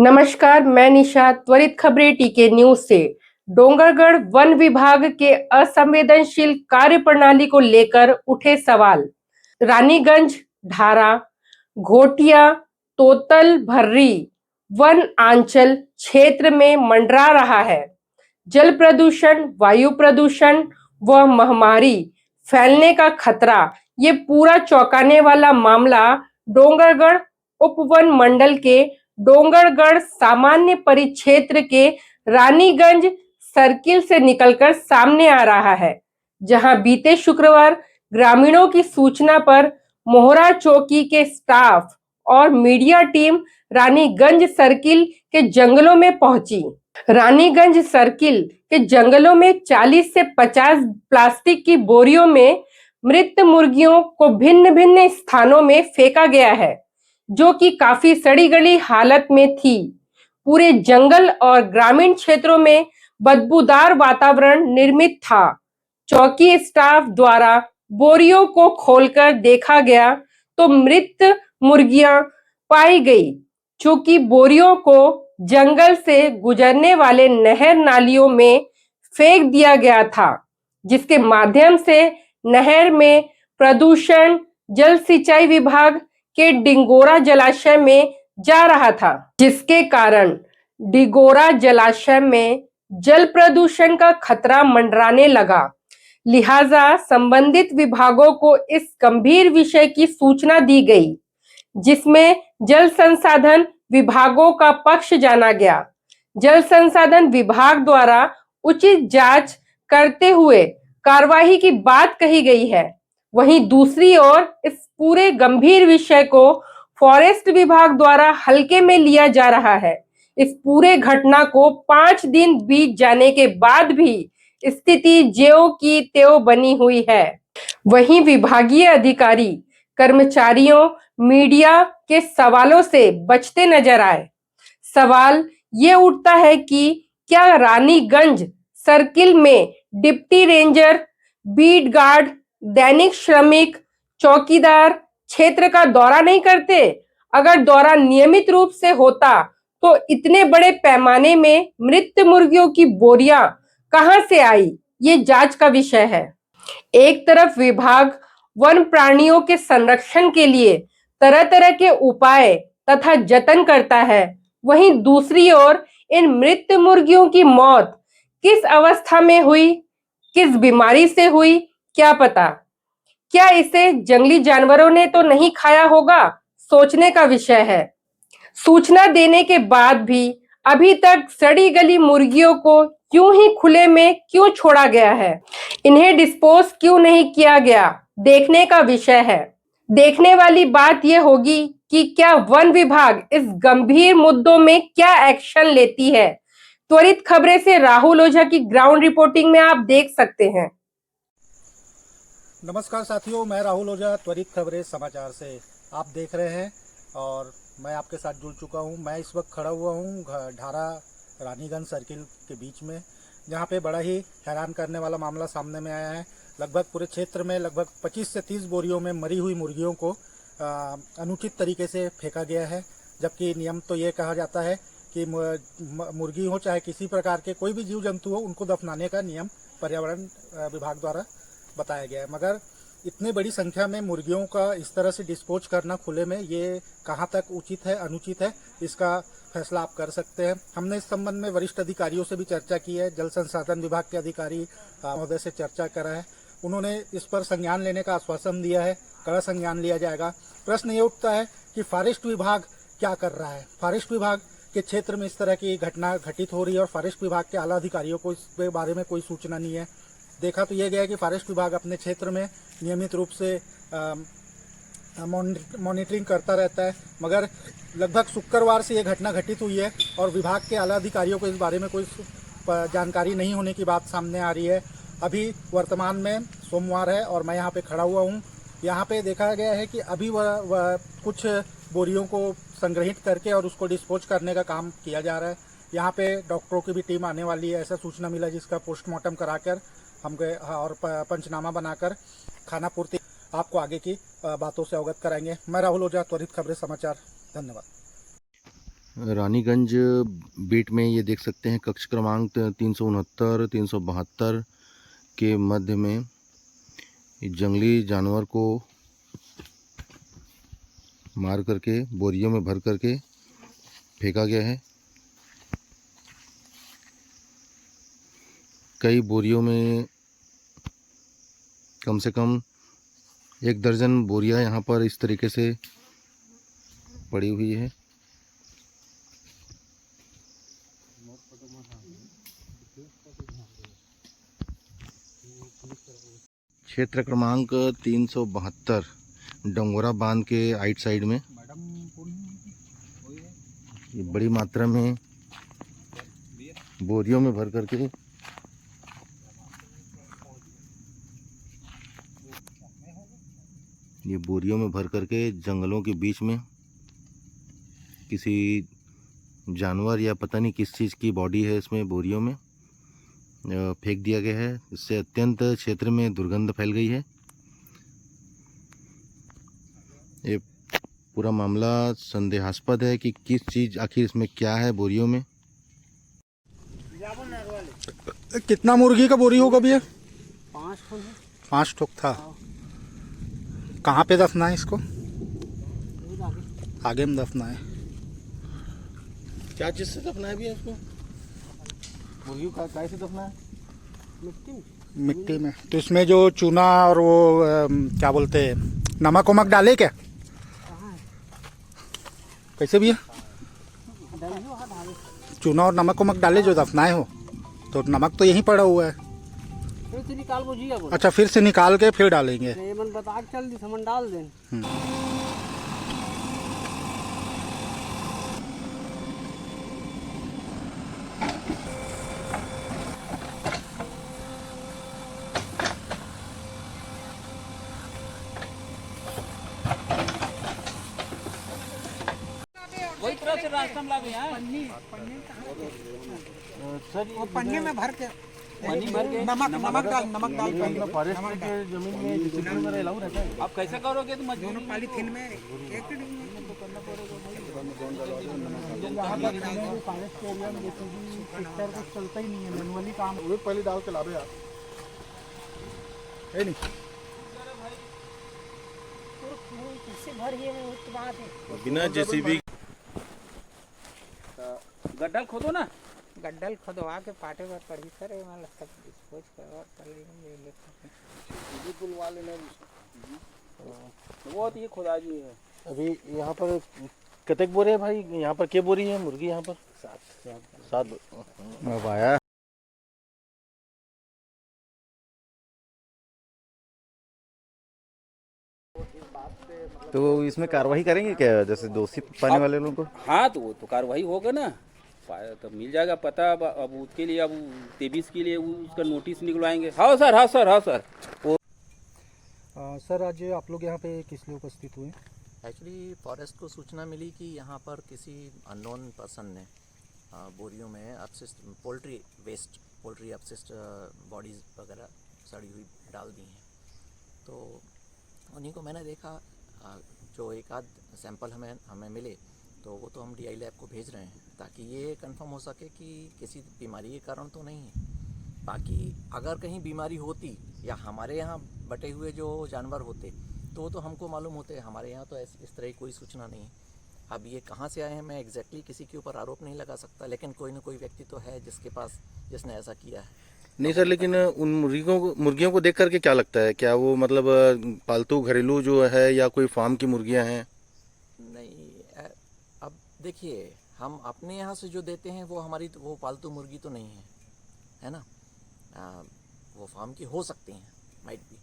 नमस्कार, मैं निशा। त्वरित खबरें टीके न्यूज से। डोंगरगढ़ वन विभाग के असंवेदनशील कार्यप्रणाली को लेकर उठे सवाल। रानीगंज, ढारा, घोटिया, तोतल भर्री वन आंचल क्षेत्र में मंडरा रहा है। जल प्रदूषण, वायु प्रदूषण व महामारी फैलने का खतरा। ये पूरा चौंकाने वाला मामला डोंगरगढ़ उपवन मंडल के डोंगरगढ़ सामान्य परिक्षेत्र के रानीगंज सर्किल से निकलकर सामने आ रहा है, जहां बीते शुक्रवार ग्रामीणों की सूचना पर मोहरा चौकी के स्टाफ और मीडिया टीम रानीगंज सर्किल के जंगलों में पहुंची। रानीगंज सर्किल के जंगलों में 40 से 50 प्लास्टिक की बोरियों में मृत मुर्गियों को भिन्न भिन्न स्थानों में फेंका गया है, जो कि काफी सड़ी गली हालत में थी। पूरे जंगल और ग्रामीण क्षेत्रों में बदबूदार वातावरण निर्मित था। चौकी स्टाफ द्वारा बोरियों को खोलकर देखा गया तो मृत मुर्गियां पाई गई, चूंकि बोरियों को जंगल से गुजरने वाले नहर नालियों में फेंक दिया गया था, जिसके माध्यम से नहर में प्रदूषण जल सिंचाई विभाग के डिंगोरा जलाशय में जा रहा था, जिसके कारण डिंगोरा जलाशय में जल प्रदूषण का खतरा मंडराने लगा। लिहाजा संबंधित विभागों को इस गंभीर विषय की सूचना दी गई, जिसमें जल संसाधन विभागों का पक्ष जाना गया। जल संसाधन विभाग द्वारा उचित जांच करते हुए कार्रवाई की बात कही गई है। वहीं दूसरी ओर इस पूरे गंभीर विषय को फॉरेस्ट विभाग द्वारा हल्के में लिया जा रहा है। इस पूरे घटना को 5 दिन बीत जाने के बाद भी स्थिति ज्यों की त्यों बनी हुई है। वहीं विभागीय अधिकारी कर्मचारियों मीडिया के सवालों से बचते नजर आए। सवाल ये उठता है कि क्या रानीगंज सर्किल में डिप्टी रेंजर, बीट गार्ड, दैनिक श्रमिक, चौकीदार क्षेत्र का दौरा नहीं करते? अगर दौरा नियमित रूप से होता तो इतने बड़े पैमाने में मृत मुर्गियों की बोरियां कहां से आई, ये जांच का विषय है। एक तरफ विभाग वन प्राणियों के संरक्षण के लिए तरह तरह के उपाय तथा जतन करता है, वहीं दूसरी ओर इन मृत मुर्गियों की मौत किस अवस्था में हुई, किस बीमारी से हुई, क्या पता। क्या इसे जंगली जानवरों ने तो नहीं खाया होगा? सोचने का विषय है। सूचना देने के बाद भी अभी तक सड़ी गली मुर्गियों को क्यों ही खुले में क्यों छोड़ा गया है? इन्हें डिस्पोज क्यों नहीं किया गया? देखने का विषय है। देखने वाली बात यह होगी कि क्या वन विभाग इस गंभीर मुद्दों में क्या एक्शन लेती है। त्वरित खबरें से राहुल ओझा की ग्राउंड रिपोर्टिंग में आप देख सकते हैं। नमस्कार साथियों, मैं राहुल ओझा त्वरित खबरें समाचार से आप देख रहे हैं और मैं आपके साथ जुड़ चुका हूं। मैं इस वक्त खड़ा हुआ हूं ढारा रानीगंज सर्किल के बीच में, जहां पे बड़ा ही हैरान करने वाला मामला सामने में आया है। लगभग पूरे क्षेत्र में लगभग 25 से 30 बोरियों में मरी हुई मुर्गियों को अनुचित तरीके से फेंका गया है, जबकि नियम तो ये कहा जाता है कि मुर्गी हो चाहे किसी प्रकार के कोई भी जीव जंतु हो, उनको दफनाने का नियम पर्यावरण विभाग द्वारा बताया गया है। मगर इतनी बड़ी संख्या में मुर्गियों का इस तरह से डिस्पोज करना खुले में, ये कहाँ तक उचित है अनुचित है, इसका फैसला आप कर सकते हैं। हमने इस संबंध में वरिष्ठ अधिकारियों से भी चर्चा की है। जल संसाधन विभाग के अधिकारी महोदय से चर्चा करा है। उन्होंने इस पर संज्ञान लेने का आश्वासन दिया है, कड़ा संज्ञान लिया जाएगा। प्रश्न ये उठता है कि फॉरेस्ट विभाग क्या कर रहा है। फॉरेस्ट विभाग के क्षेत्र में इस तरह की घटना घटित हो रही है और फॉरेस्ट विभाग के आला अधिकारियों को इसके बारे में कोई सूचना नहीं है। देखा तो यह गया कि फॉरेस्ट विभाग अपने क्षेत्र में नियमित रूप से मॉनिटरिंग करता रहता है, मगर लगभग शुक्रवार से यह घटना घटित हुई है और विभाग के आला अधिकारियों को इस बारे में कोई जानकारी नहीं होने की बात सामने आ रही है। अभी वर्तमान में सोमवार है और मैं यहाँ पे खड़ा हुआ हूँ। यहाँ पे देखा गया है कि अभी वह कुछ बोरियों को संग्रहित करके और उसको डिस्पोज करने का काम किया जा रहा है। यहाँ पे डॉक्टरों की भी टीम आने वाली है, ऐसा सूचना मिला, जिसका पोस्टमार्टम कराकर हम और पंचनामा बनाकर खाना पूर्ति आपको आगे की बातों से अवगत कराएंगे। मैं राहुल ओझा, त्वरित खबरें समाचार। धन्यवाद। रानीगंज बीट में ये देख सकते हैं कक्ष क्रमांक 369 372 के मध्य में जंगली जानवर को मार करके बोरियों में भर करके फेंका गया है। कई बोरियों में कम से कम 1 दर्जन बोरियां यहाँ पर इस तरीके से पड़ी हुई है। क्षेत्र क्रमांक 372 डोंगोरा बांध के आइट साइड में ये बड़ी मात्रा में बोरियों में भर करके जंगलों के बीच में किसी जानवर या पता नहीं किस चीज़ की बॉडी है इसमें बोरियों में फेंक दिया गया है। इससे अत्यंत क्षेत्र में दुर्गंध फैल गई है। ये पूरा मामला संदेहास्पद है कि किस चीज़ आखिर इसमें क्या है बोरियों में। कितना मुर्गी का बोरी होगा भैया? 5 ठोक था। कहाँ पे दफना है इसको? आगे में दफना है। क्या चीज़ से दफना है भैया इसको? मुर्गी का कैसे दफना है? मिट्टी में। तो इसमें जो चूना और वो क्या बोलते हैं नमक वमक डाले क्या? कैसे भैया? चूना और नमक वमक डाले जो दफनाए हो? तो नमक तो यहीं पड़ा हुआ है। फिर से निकाल को जिया बोल। अच्छा, फिर से निकाल के फिर डालेंगे। मन बता के चल दी समन डाल दे। वही तरह से रास्ता में लागे हैं। वो पन्नी में भर के नमक डाल फॉरेस्ट के जमीन में डिसिप्लिन वगैरह अलाउ रहता है। आप कैसे करोगे? तो दोनों पॉलीथीन में एक तो करना पड़ेगा। फॉरेस्ट एरिया में सेक्टर कुछ चलता ही नहीं है, मैनुअली काम। वो पहले डाल के ला दो यार। है नहीं बिना जेसीबी गड्ढा खोदो ना। गड्ढा खोदवा के पाटे पर पड़ी सर मतलब सब खोज कर लेंगे। पुल वाले ने बहुत ये खोदा जी है। अभी यहाँ पर कतक बोरे है भाई? यहाँ पर क्या बोरी है मुर्गी? यहाँ पर 7 आया। तो इसमें कार्रवाई करेंगे क्या, जैसे दोषी पाने वाले लोगों को? हाँ, तो वो तो कार्रवाई होगा ना, तो मिल जाएगा पता। अब उसके लिए अब 23 के लिए उसका नोटिस निकलवाएंगे। हाँ सर, हाँ सर, हाँ सर। सर, आज आप लोग यहाँ पे किस लिए उपस्थित हुए? एक्चुअली फॉरेस्ट को सूचना मिली कि यहाँ पर किसी अननोन पर्सन ने बोरियों में अपशिष्ट पोल्ट्री वेस्ट, पोल्ट्री अपशिष्ट बॉडीज़ वगैरह सड़ी हुई डाल दी हैं। तो उन्हीं को मैंने देखा। जो एक आध सैंपल हमें मिले तो वो तो हम DI लैब को भेज रहे हैं ताकि ये कंफर्म हो सके कि किसी बीमारी के कारण तो नहीं है। बाकी अगर कहीं बीमारी होती या हमारे यहाँ बटे हुए जो जानवर होते तो हमको मालूम होते। हमारे यहाँ तो इस तरह की कोई सूचना नहीं है। अब ये कहाँ से आए हैं मैं एग्जैक्टली किसी के ऊपर आरोप नहीं लगा सकता, लेकिन कोई ना कोई व्यक्ति तो है जिसने ऐसा किया है। नहीं सर, लेकिन उन मुर्गियों को देख करके क्या लगता है? क्या वो मतलब पालतू घरेलू जो है या कोई फार्म की मुर्गियां हैं? नहीं, अब देखिए, हम अपने यहाँ से जो देते हैं वो हमारी वो पालतू मुर्गी तो नहीं है ना। वो फार्म की हो सकती हैं, माइट बी।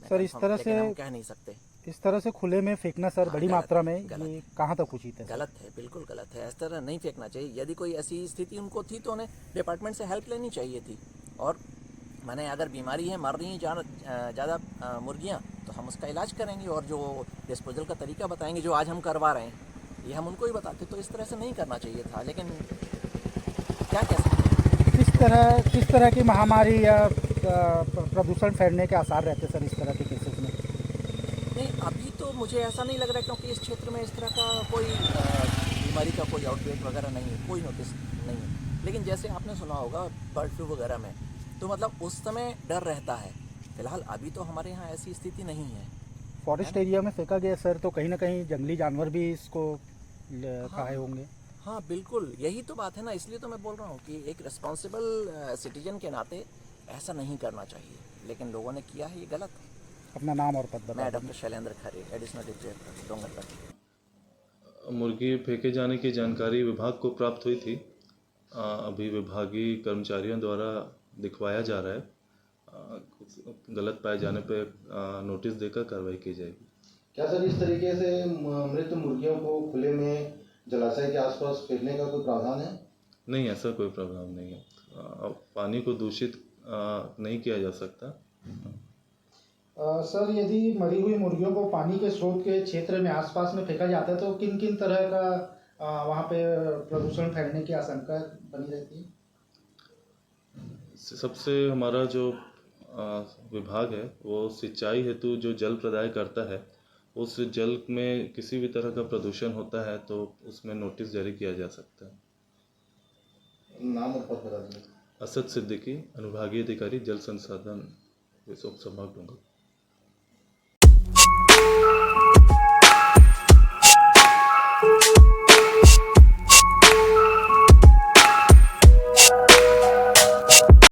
सर, इस तरह से हम कह नहीं सकते। इस तरह से खुले में फेंकना सर बड़ी मात्रा में, ये कहाँ तक उचित है? गलत है, बिल्कुल गलत है। इस तरह नहीं फेंकना चाहिए। यदि कोई ऐसी स्थिति उनको थी तो उन्हें डिपार्टमेंट से हेल्प लेनी चाहिए थी। और मैंने अगर बीमारी है, मर रही हैं ज़्यादा मुर्गियाँ, तो हम उसका इलाज करेंगे और जो डिस्पोजल का तरीका बताएंगे, जो आज हम करवा रहे हैं, ये हम उनको ही बताते। तो इस तरह से नहीं करना चाहिए था, लेकिन क्या कह सकते हैं। किस तरह की महामारी या प्रदूषण फैलने के आसार रहते सर इस तरह के केसेस में? नहीं, अभी तो मुझे ऐसा नहीं लग रहा, क्योंकि इस क्षेत्र में इस तरह का कोई बीमारी का कोई आउटब्रेक वगैरह नहीं है, कोई नोटिस नहीं है। लेकिन जैसे आपने सुना होगा बर्ड फ्लू वगैरह में, तो मतलब उस समय डर रहता है। फिलहाल अभी तो हमारे यहाँ ऐसी स्थिति नहीं है। फॉरेस्ट एरिया में फेंका गया सर, तो कहीं ना कहीं जंगली जानवर भी इसको खाए होंगे। हाँ बिल्कुल, यही तो बात है ना, इसलिए तो मैं बोल रहा हूँ कि एक रिस्पॉन्सिबल सिटीजन के नाते ऐसा नहीं करना चाहिए, लेकिन लोगों ने किया है, ये गलत है। अपना नाम और पद बता मैं दें। डॉक्टर शैलेंद्र खरे, एडिशनल डिरेक्टर डोंगरगढ़। मुर्गी फेंके जाने की जानकारी विभाग को प्राप्त हुई थी। अभी विभागीय कर्मचारियों द्वारा दिखवाया जा रहा है। कुछ गलत पाए जाने पे नोटिस देकर कार्रवाई की जाएगी। क्या सर इस तरीके से मृत मुर्गियों को खुले में जलाशय के आसपास फेंकने का कोई प्रावधान है? नहीं, ऐसा कोई प्रावधान नहीं है। पानी को दूषित नहीं किया जा सकता। सर, यदि मरी हुई मुर्गियों को पानी के स्रोत के क्षेत्र में आसपास में फेंका जाता है तो किन किन तरह का वहाँ पे प्रदूषण फैलने की आशंका बनी रहती है? सबसे हमारा जो विभाग है वो सिंचाई हेतु जो जल प्रदाय करता है, उस जल में किसी भी तरह का प्रदूषण होता है तो उसमें नोटिस जारी किया जा सकता है। नाम और पद बता दें। असद सिद्दीकी, अनुभागीय अधिकारी जल संसाधन, संभाग डूंगरगढ़।